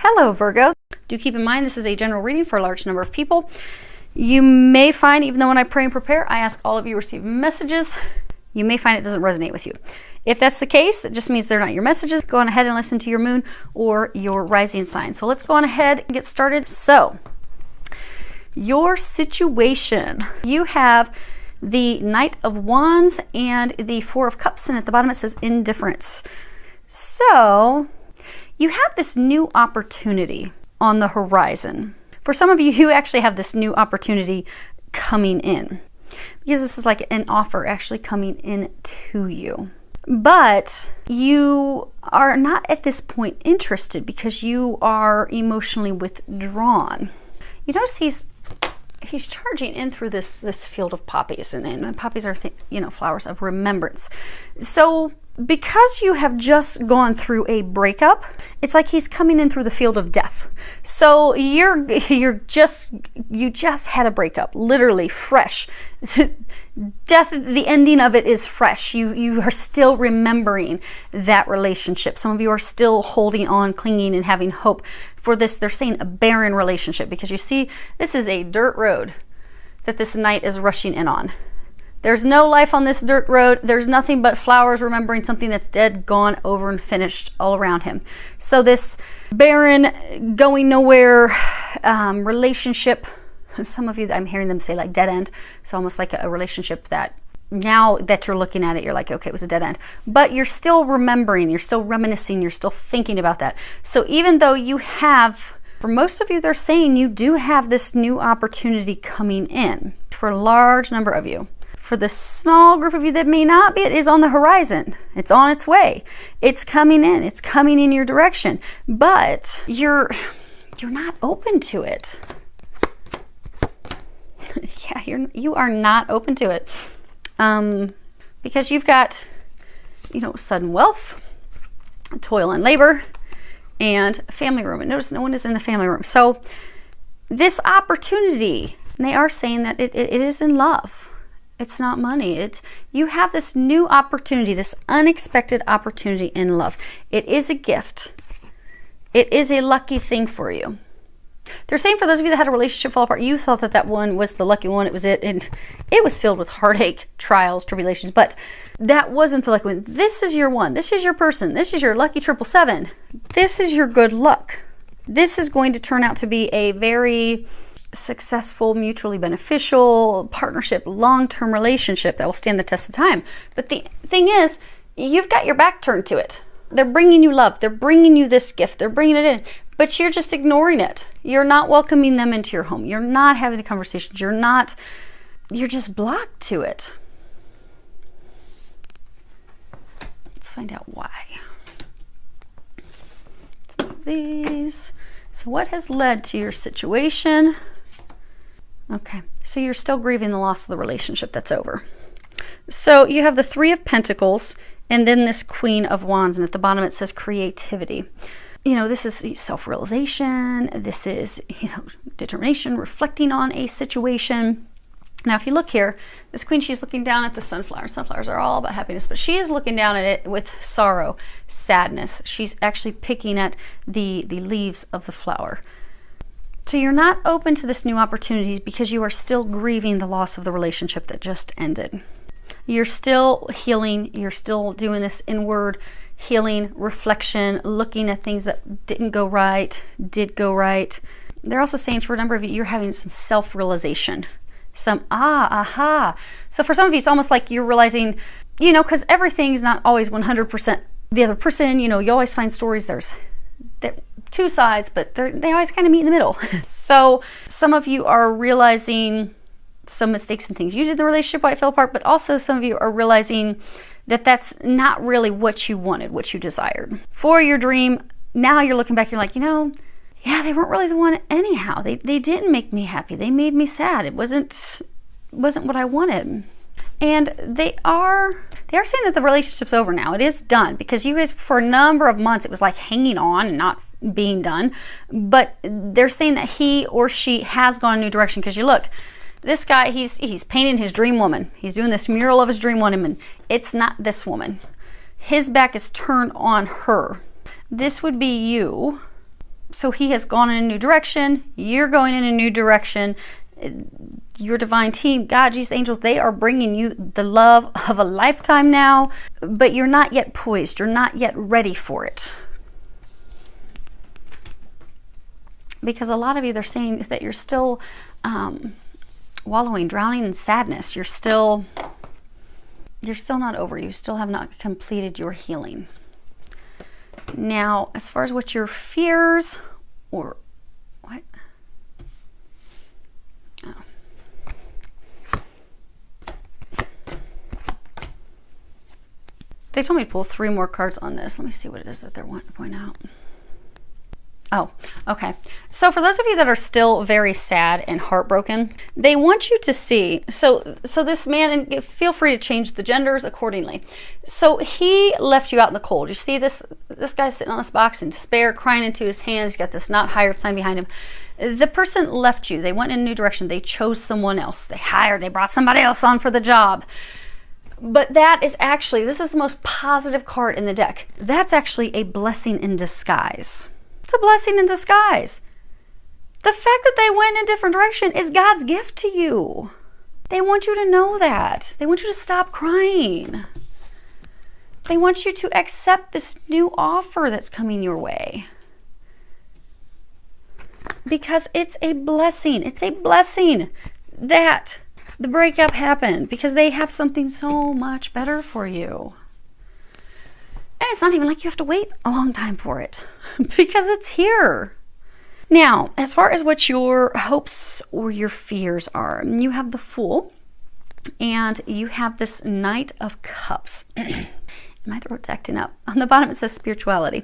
Hello, Virgo. Do keep in mind this is a general reading for a large number of people. You may find, even though when I pray and prepare, I ask all of you to receive messages, you may find it doesn't resonate with you. If that's the case, that just means they're not your messages. Go on ahead and listen to your moon or your rising sign. So let's go on ahead and get started. So, your situation. You have the Knight of Wands and the Four of Cups, and at the bottom it says indifference. So, you have this new opportunity on the horizon. For some of you who actually have this new opportunity coming in, because this is like an offer actually coming in to you. But you are not at this point interested because you are emotionally withdrawn. You notice he's charging in through this field of poppies, and poppies are flowers of remembrance. So because you have just gone through a breakup, it's like he's coming in through the field of death. So you just had a breakup, literally fresh. Death, the ending of it is fresh. You are still remembering that relationship. Some of you are still holding on, clinging, and having hope for this. They're saying a barren relationship, because you see, this is a dirt road that this knight is rushing in on. There's no life on this dirt road. There's nothing but flowers remembering something that's dead, gone, over, and finished all around him. So this barren, going nowhere relationship, some of you, I'm hearing them say like dead end. So almost like a relationship that now that you're looking at it, you're like, okay, it was a dead end. But you're still remembering, you're still reminiscing, you're still thinking about that. So even though you have, for most of you, they're saying you do have this new opportunity coming in. For a large number of you. For the small group of you that may not be, it is on the horizon. It's on its way. It's coming in. It's coming in your direction. But you're not open to it. Yeah, you are not open to it. Because you've got, sudden wealth, toil and labor, and family room. And notice no one is in the family room. So this opportunity, and they are saying that it is in love. It's not money. You have this new opportunity, this unexpected opportunity in love. It is a gift. It is a lucky thing for you. They're saying for those of you that had a relationship fall apart, you thought that one was the lucky one. It was it. And it was filled with heartache, trials, tribulations. But that wasn't the lucky one. This is your one. This is your person. This is your lucky 777. This is your good luck. This is going to turn out to be a very successful, mutually beneficial partnership, long-term relationship that will stand the test of time. But the thing is, you've got your back turned to it. They're bringing you love. They're bringing you this gift. They're bringing it in, but you're just ignoring it. You're not welcoming them into your home. You're not having the conversations. You're just blocked to it. Let's find out why. Some of these. So what has led to your situation? Okay, so you're still grieving the loss of the relationship that's over. So you have the Three of Pentacles and then this Queen of Wands, and at the bottom it says creativity. This is self-realization. This is, determination, reflecting on a situation. Now, if you look here, this queen, she's looking down at the sunflower. Sunflowers are all about happiness, but she is looking down at it with sorrow, sadness. She's actually picking at the leaves of the flower. So you're not open to this new opportunity because you are still grieving the loss of the relationship that just ended. You're still healing. You're still doing this inward healing, reflection, looking at things that didn't go right, did go right. They're also saying for a number of you, you're having some self-realization. Some aha. So for some of you, it's almost like you're realizing, because everything's not always 100% the other person. You always find stories, there's two sides, but they always kind of meet in the middle. So some of you are realizing some mistakes and things you did in the relationship, why it fell apart, but also some of you are realizing that that's not really what you wanted, what you desired. For your dream, now you're looking back, you're like, yeah, they weren't really the one anyhow. They didn't make me happy. They made me sad. It wasn't what I wanted. And they are saying that the relationship's over now. It is done, because you guys, for a number of months, it was like hanging on and not being done. But they're saying that he or she has gone a new direction, because you look, this guy, he's painting his dream woman. He's doing this mural of his dream woman. It's not this woman. His back is turned on her. This would be you So he has gone in a new direction. You're going in a new direction. Your divine team, God, Jesus, angels, they are bringing you the love of a lifetime now, but you're not yet poised. You're not yet ready for it. Because a lot of you, they're saying that you're still wallowing, drowning in sadness. You're still not over. You still have not completed your healing. Now, as far as what your fears or what? Oh. They told me to pull 3 more cards on this. Let me see what it is that they're wanting to point out. Oh, okay. So for those of you that are still very sad and heartbroken, they want you to see, so this man, and feel free to change the genders accordingly. So he left you out in the cold. You see this guy's sitting on this box in despair, crying into his hands. He's got this not hired sign behind him. The person left you. They went in a new direction. They chose someone else. They brought somebody else on for the job. But that is actually, this is the most positive card in the deck. That's actually a blessing in disguise. It's a blessing in disguise. The fact that they went in a different direction is God's gift to you. They want you to know that. They want you to stop crying. They want you to accept this new offer that's coming your way. Because it's a blessing. It's a blessing that the breakup happened, because they have something so much better for you. And it's not even like you have to wait a long time for it, because it's here. Now, as far as what your hopes or your fears are, you have the Fool, and you have this Knight of Cups. My throat's acting up. On the bottom it says spirituality.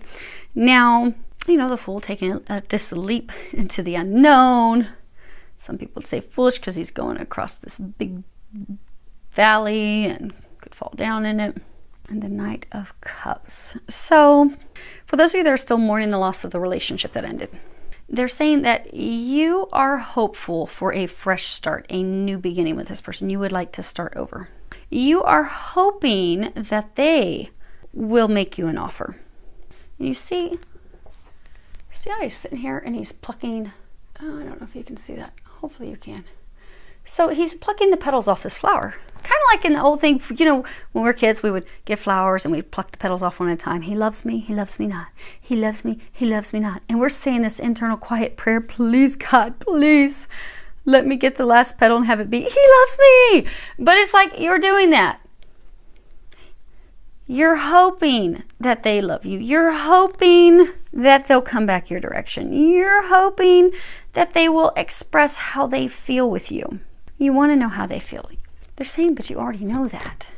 Now, you know, the Fool taking this leap into the unknown. Some people would say foolish because he's going across this big valley and could fall down in it. And the Knight of Cups. So, for those of you that are still mourning the loss of the relationship that ended, they're saying that you are hopeful for a fresh start, a new beginning with this person. You would like to start over. You are hoping that they will make you an offer. And you see how he's sitting here and he's plucking, oh, I don't know if you can see that. Hopefully you can. So he's plucking the petals off this flower. Kind of like in the old thing, you know, when we were kids, we would get flowers and we'd pluck the petals off one at a time. He loves me not. He loves me not. And we're saying this internal quiet prayer, please God, please let me get the last petal and have it be, he loves me. But it's like you're doing that. You're hoping that they love you. You're hoping that they'll come back your direction. You're hoping that they will express how they feel with you. You want to know how they feel. They're saying, but you already know that.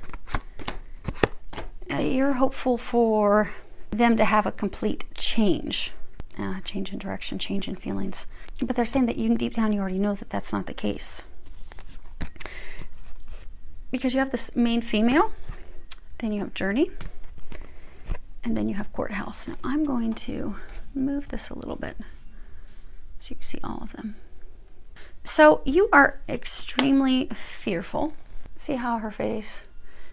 You're hopeful for them to have a complete change. Change in direction, change in feelings. But they're saying that you deep down you already know that that's not the case. Because you have this main female, then you have Journey, and then you have Courthouse. Now I'm going to move this a little bit so you can see all of them. So you are extremely fearful. See how her face,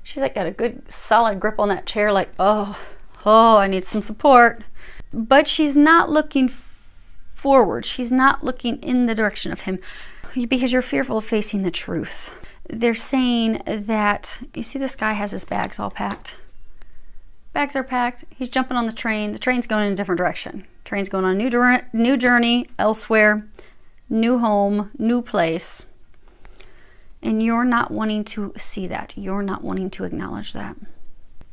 she's like got a good solid grip on that chair, like, oh, I need some support. But she's not looking forward. She's not looking in the direction of him because you're fearful of facing the truth. They're saying that, you see this guy has his bags all packed. Bags are packed. He's jumping on the train. The train's going in a different direction. Train's going on a new journey elsewhere, new home, new place. And you're not wanting to see that. You're not wanting to acknowledge that.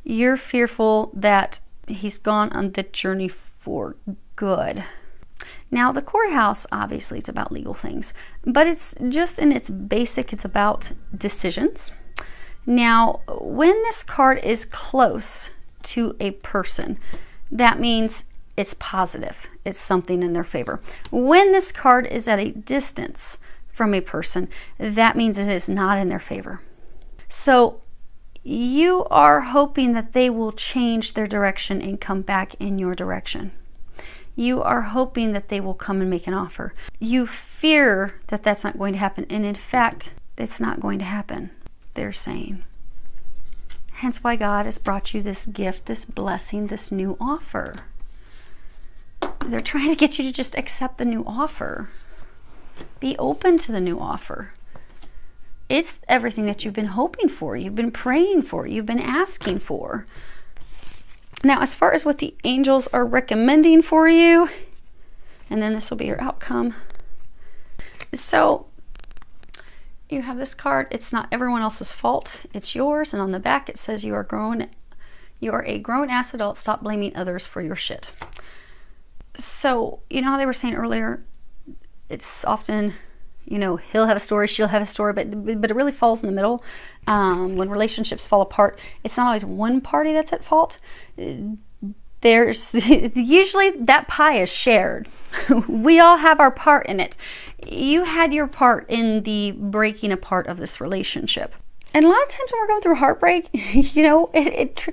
You're fearful that he's gone on the journey for good. Now, the Courthouse, obviously, it's about legal things, but it's just in its basic, it's about decisions. Now, when this card is close to a person, that means it's positive. It's something in their favor. When this card is at a distance from a person, that means it is not in their favor. So you are hoping that they will change their direction and come back in your direction. You are hoping that they will come and make an offer. You fear that that's not going to happen. And in fact, it's not going to happen, they're saying. Hence why God has brought you this gift, this blessing, this new offer. They're trying to get you to just accept the new offer. Be open to the new offer. It's everything that you've been hoping for, you've been praying for, you've been asking for. Now, as far as what the angels are recommending for you, and then this will be your outcome. So you have this card. It's not everyone else's fault. It's yours. And on the back, it says you are grown. You are a grown-ass adult. Stop blaming others for your shit. So, you know how they were saying earlier, it's often, you know, he'll have a story, she'll have a story, but it really falls in the middle. When relationships fall apart, it's not always one party that's at fault. There's usually that pie is shared. We all have our part in it. You had your part in the breaking apart of this relationship. And a lot of times when we're going through heartbreak, you know, it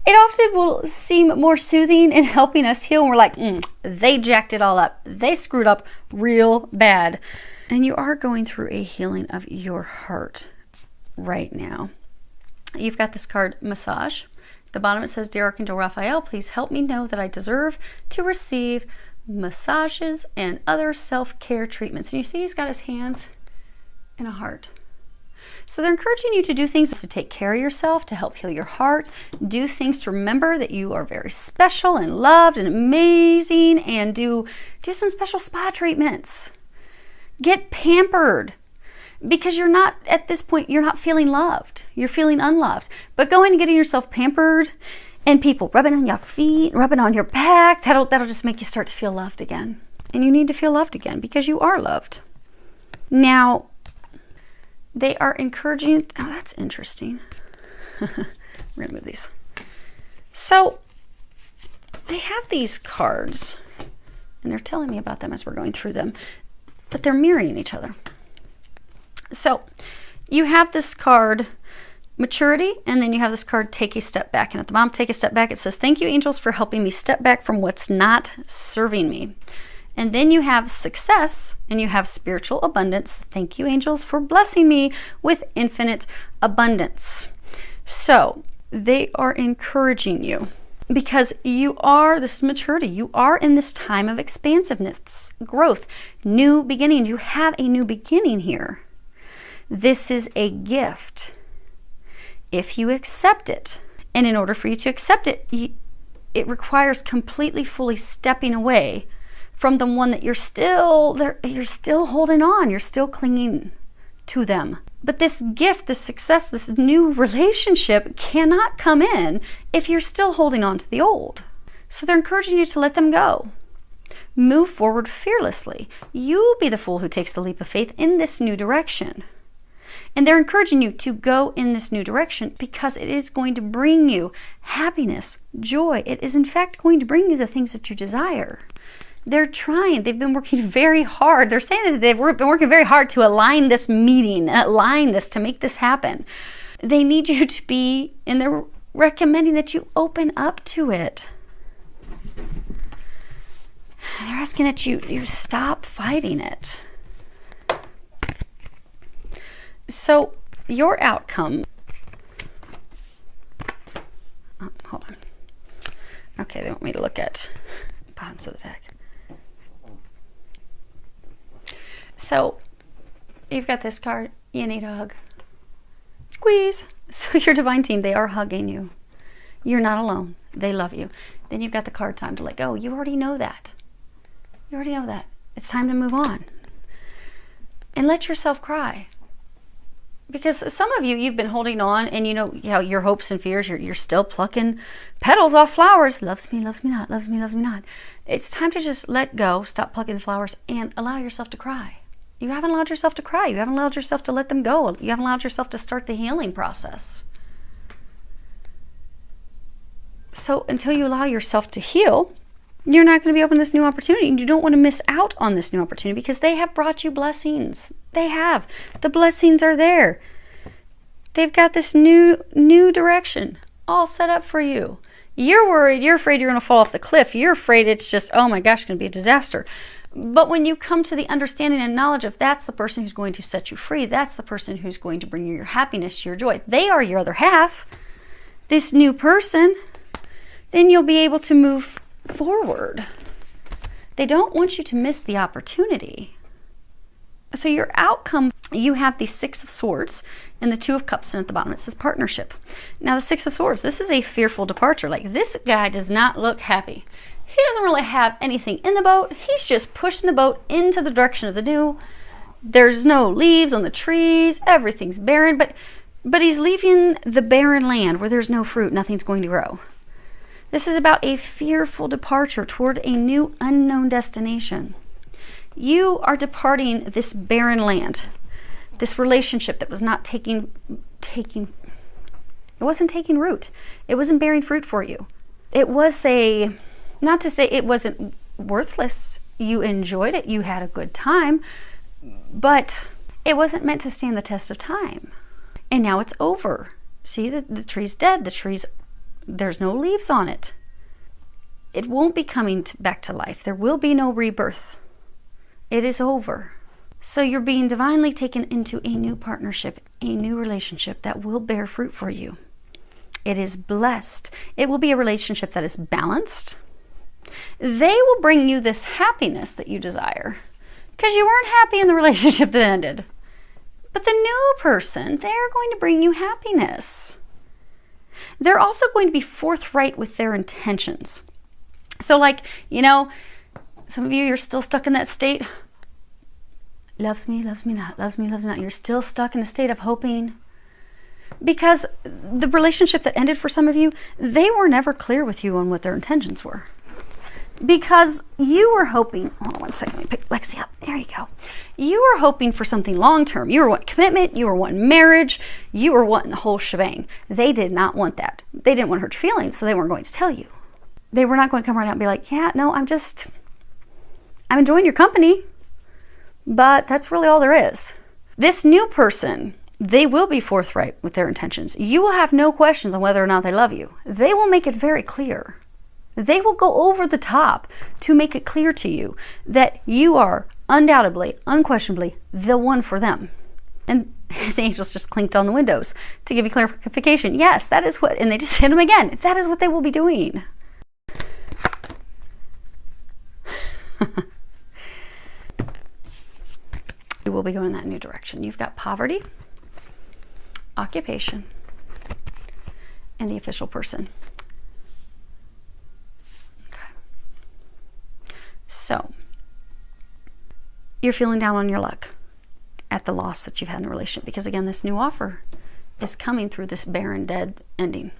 often will seem more soothing in helping us heal. And we're like, they jacked it all up. They screwed up real bad. And you are going through a healing of your heart right now. You've got this card, Massage. At the bottom it says, Dear Archangel Raphael, please help me know that I deserve to receive massages and other self-care treatments. And you see he's got his hands in a heart. So they're encouraging you to do things to take care of yourself, to help heal your heart. Do things to remember that you are very special and loved and amazing, and do some special spa treatments. Get pampered, because you're not, at this point, you're not feeling loved. You're feeling unloved. But going and getting yourself pampered, and people rubbing on your feet, rubbing on your back, that'll just make you start to feel loved again. And you need to feel loved again because you are loved. Now, they are encouraging, oh, that's interesting. We're going to move these. So, they have these cards, and they're telling me about them as we're going through them, but they're mirroring each other. So, you have this card, Maturity, and then you have this card, Take a Step Back. And at the bottom, Take a Step Back, it says, Thank you, angels, for helping me step back from what's not serving me. And then you have Success, and you have Spiritual Abundance. Thank you, angels, for blessing me with infinite abundance. So, they are encouraging you, because you are, this is maturity, you are in this time of expansiveness, growth, new beginning. You have a new beginning here. This is a gift if you accept it. And in order for you to accept it, it requires completely, fully stepping away from the one that you're still holding on, you're still clinging to them. But this gift, this success, this new relationship cannot come in if you're still holding on to the old. So they're encouraging you to let them go. Move forward fearlessly. You be the fool who takes the leap of faith in this new direction. And they're encouraging you to go in this new direction because it is going to bring you happiness, joy. It is in fact going to bring you the things that you desire. They're trying. They've been working very hard. They're saying that they've been working very hard to align this meeting, align this, to make this happen. They need you to be, and they're recommending that you open up to it. They're asking that you stop fighting it. So, your outcome... Oh, hold on. Okay, they want me to look at bottoms of the deck. So, you've got this card. You need a hug. Squeeze. So your divine team, they are hugging you. You're not alone. They love you. Then you've got the card Time to Let Go. You already know that. You already know that. It's time to move on. And let yourself cry. Because some of you, you've been holding on, and you know how your hopes and fears, you're still plucking petals off flowers. Loves me, loves me not, loves me, loves me not. It's time to just let go, stop plucking the flowers, and allow yourself to cry. You haven't allowed yourself to cry. You haven't allowed yourself to let them go. You haven't allowed yourself to start the healing process. So until you allow yourself to heal, you're not going to be open to this new opportunity. And you don't want to miss out on this new opportunity because they have brought you blessings. They have. The blessings are there. They've got this new direction all set up for you. You're worried. You're afraid you're going to fall off the cliff. You're afraid it's just, oh my gosh, going to be a disaster. But when you come to the understanding and knowledge of that's the person who's going to set you free, that's the person who's going to bring you your happiness, your joy, they are your other half, this new person, then you'll be able to move forward. They don't want you to miss the opportunity. So your outcome, you have the Six of Swords and the Two of Cups, and at the bottom it says partnership. Now the Six of Swords, this is a fearful departure. Like, this guy does not look happy. He doesn't really have anything in the boat. He's just pushing the boat into the direction of the new. There's no leaves on the trees. Everything's barren, but he's leaving the barren land where there's no fruit. Nothing's going to grow. This is about a fearful departure toward a new unknown destination. You are departing this barren land, this relationship that was not taking it wasn't taking root. It wasn't bearing fruit for you. It was not to say it wasn't worthless. You enjoyed it. You had a good time, but it wasn't meant to stand the test of time. And now it's over. See, the tree's dead. There's no leaves on it. It won't be coming back to life. There will be no rebirth. It is over. So you're being divinely taken into a new partnership, a new relationship that will bear fruit for you. It is blessed. It will be a relationship that is balanced. They will bring you this happiness that you desire, because you weren't happy in the relationship that ended. But the new person, they're going to bring you happiness. They're also going to be forthright with their intentions. So, like, you know, some of you, you're still stuck in that state. Loves me, loves me not, loves me, loves me not. You're still stuck in a state of hoping. Because the relationship that ended for some of you, they were never clear with you on what their intentions were. Because you were hoping, hold on one second, let me pick Lexi up. There you go. You were hoping for something long-term. You were wanting commitment. You were wanting marriage. You were wanting the whole shebang. They did not want that. They didn't want to hurt your feelings, so they weren't going to tell you. They were not going to come right out and be like, yeah, no, I'm enjoying your company, but that's really all there is. This new person, they will be forthright with their intentions. You will have no questions on whether or not they love you. They will make it very clear. They will go over the top to make it clear to you that you are undoubtedly, unquestionably the one for them. And the angels just clinked on the windows to give you clarification. Yes, that is what, and they just hit them again. That is what they will be doing. You will be going in that new direction. You've got poverty, occupation, and the official person. So, you're feeling down on your luck at the loss that you've had in the relationship, because again, this new offer is coming through this barren, dead ending.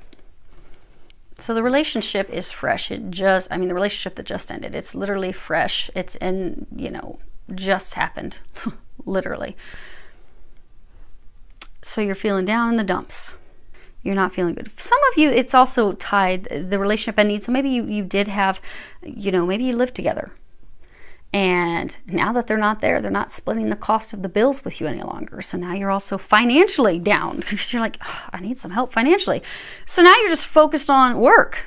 So the relationship is fresh. The relationship that just ended, it's literally fresh. It's just happened, literally. So you're feeling down in the dumps. You're not feeling good. Some of you, it's also tied, the relationship ending. So maybe you did have, maybe you lived together. And now that they're not there, they're not splitting the cost of the bills with you any longer. So now you're also financially down because you're like, oh, I need some help financially. So now you're just focused on work.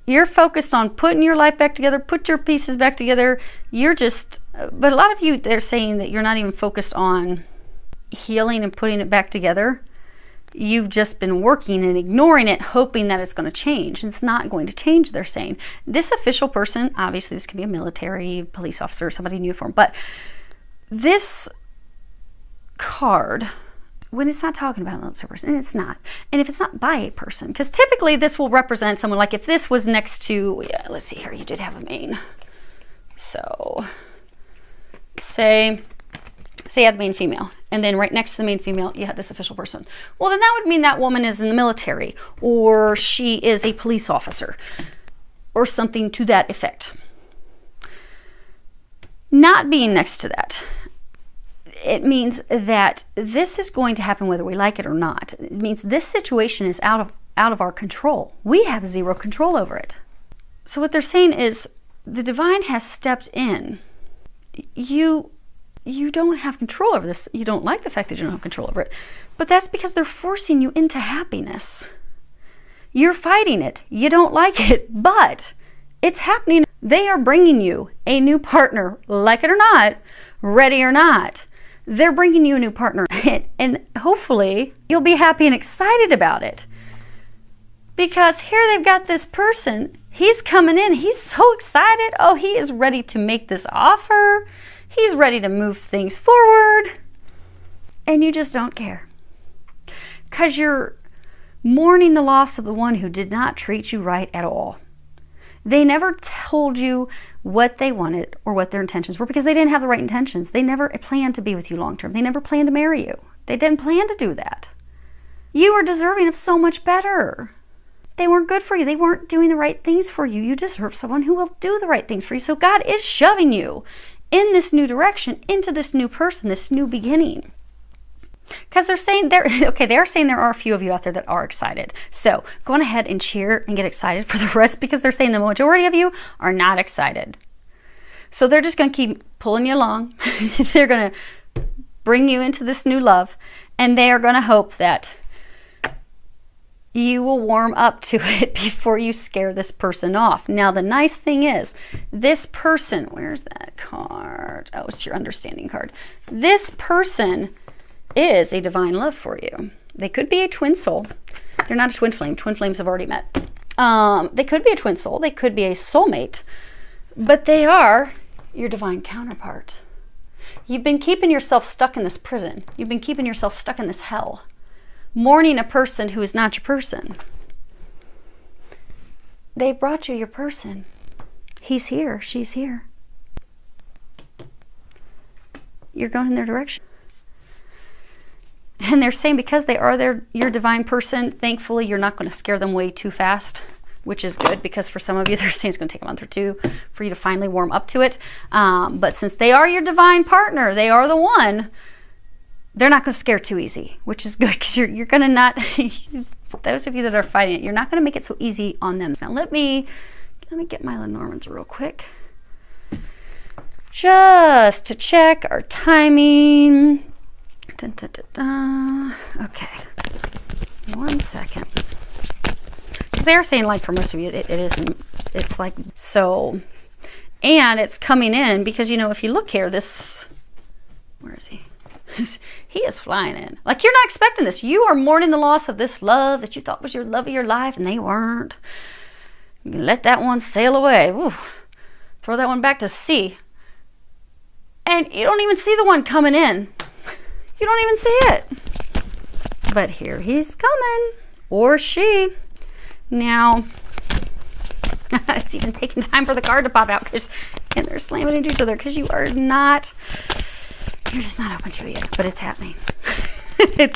You're focused on putting your life back together, put your pieces back together. But a lot of you, they're saying that you're not even focused on healing and putting it back together. You've just been working and ignoring it, hoping that it's going to change. It's not going to change, they're saying. This official person, obviously this can be a military, police officer, somebody in uniform, but this card, when it's not talking about a military person, and it's not, and if it's not by a person, because typically this will represent someone, like if this was next to, let's see here, you did have a main. So, say you had the main female, and then right next to the main female, you had this official person. Well, then that would mean that woman is in the military, or she is a police officer, or something to that effect. Not being next to that, it means that this is going to happen whether we like it or not. It means this situation is out of our control. We have zero control over it. So what they're saying is the divine has stepped in. You don't have control over this. You don't like the fact that you don't have control over it. But that's because they're forcing you into happiness. You're fighting it. You don't like it, but it's happening. They are bringing you a new partner, like it or not, ready or not. They're bringing you a new partner, and hopefully you'll be happy and excited about it. Because here they've got this person. He's coming in. He's so excited. Oh, he is ready to make this offer. He's ready to move things forward. And you just don't care. Because you're mourning the loss of the one who did not treat you right at all. They never told you what they wanted or what their intentions were because they didn't have the right intentions. They never planned to be with you long term. They never planned to marry you. They didn't plan to do that. You are deserving of so much better. They weren't good for you. They weren't doing the right things for you. You deserve someone who will do the right things for you. So God is shoving you in this new direction, into this new person, this new beginning. Because they're saying they are saying there are a few of you out there that are excited. So go on ahead and cheer and get excited for the rest, because they're saying the majority of you are not excited. So they're just going to keep pulling you along. They're going to bring you into this new love, and they are going to hope that you will warm up to it before you scare this person off. Now, the nice thing is, this person, where's that card? Oh, it's your understanding card. This person is a divine love for you. They could be a twin soul. They're not a twin flame. Twin flames have already met. They could be a twin soul. They could be a soulmate. But they are your divine counterpart. You've been keeping yourself stuck in this prison. You've been keeping yourself stuck in this hell. Mourning a person who is not your person. They brought you your person. He's here. She's here. You're going in their direction. And they're saying because they are your divine person, thankfully you're not going to scare them away too fast, which is good, because for some of you, they're saying it's going to take a month or two for you to finally warm up to it. But since they are your divine partner, they are the one, they're not going to scare too easy, which is good, because you're going to not, those of you that are fighting it, you're not going to make it so easy on them. Now let me get my Lenormands real quick. Just to check our timing. Dun, dun, dun, dun. Okay, 1 second. Because they are saying, like, for most of you, it isn't. It's like so, and it's coming in because, you know, if you look here, this, where is he? He is flying in. Like, you're not expecting this. You are mourning the loss of this love that you thought was your love of your life, and they weren't. You can let that one sail away. Woo. Throw that one back to sea. And you don't even see the one coming in. You don't even see it. But here he's coming. Or she. Now, it's even taking time for the card to pop out, and they're slamming into each other because you're just not open to it yet. But it's happening.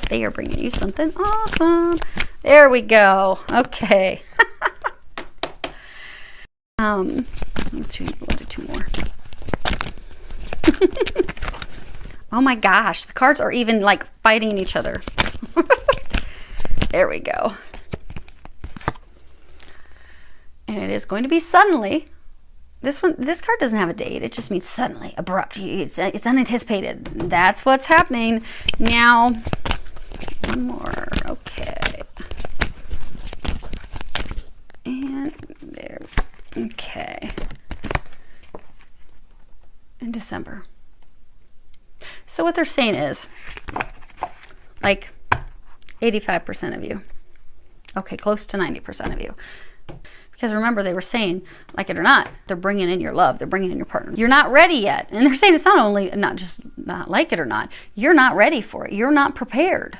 They are bringing you something awesome. There we go. Okay. We'll do two more. Oh my gosh, the cards are even like fighting each other. There we go. And it is going to be suddenly. This card doesn't have a date. It just means suddenly, abrupt. It's unanticipated. That's what's happening. Now, one more. Okay. And there. Okay. In December. So what they're saying is, like, 85% of you. Okay, close to 90% of you. Because remember, they were saying, like it or not, they're bringing in your love. They're bringing in your partner. You're not ready yet. And they're saying it's not just not like it or not. You're not ready for it. You're not prepared.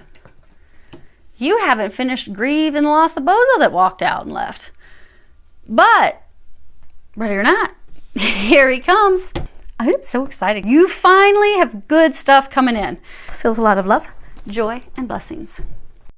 You haven't finished grieving the loss of bozo that walked out and left. But, ready or not, here he comes. I'm so excited. You finally have good stuff coming in. Feels a lot of love, joy, and blessings.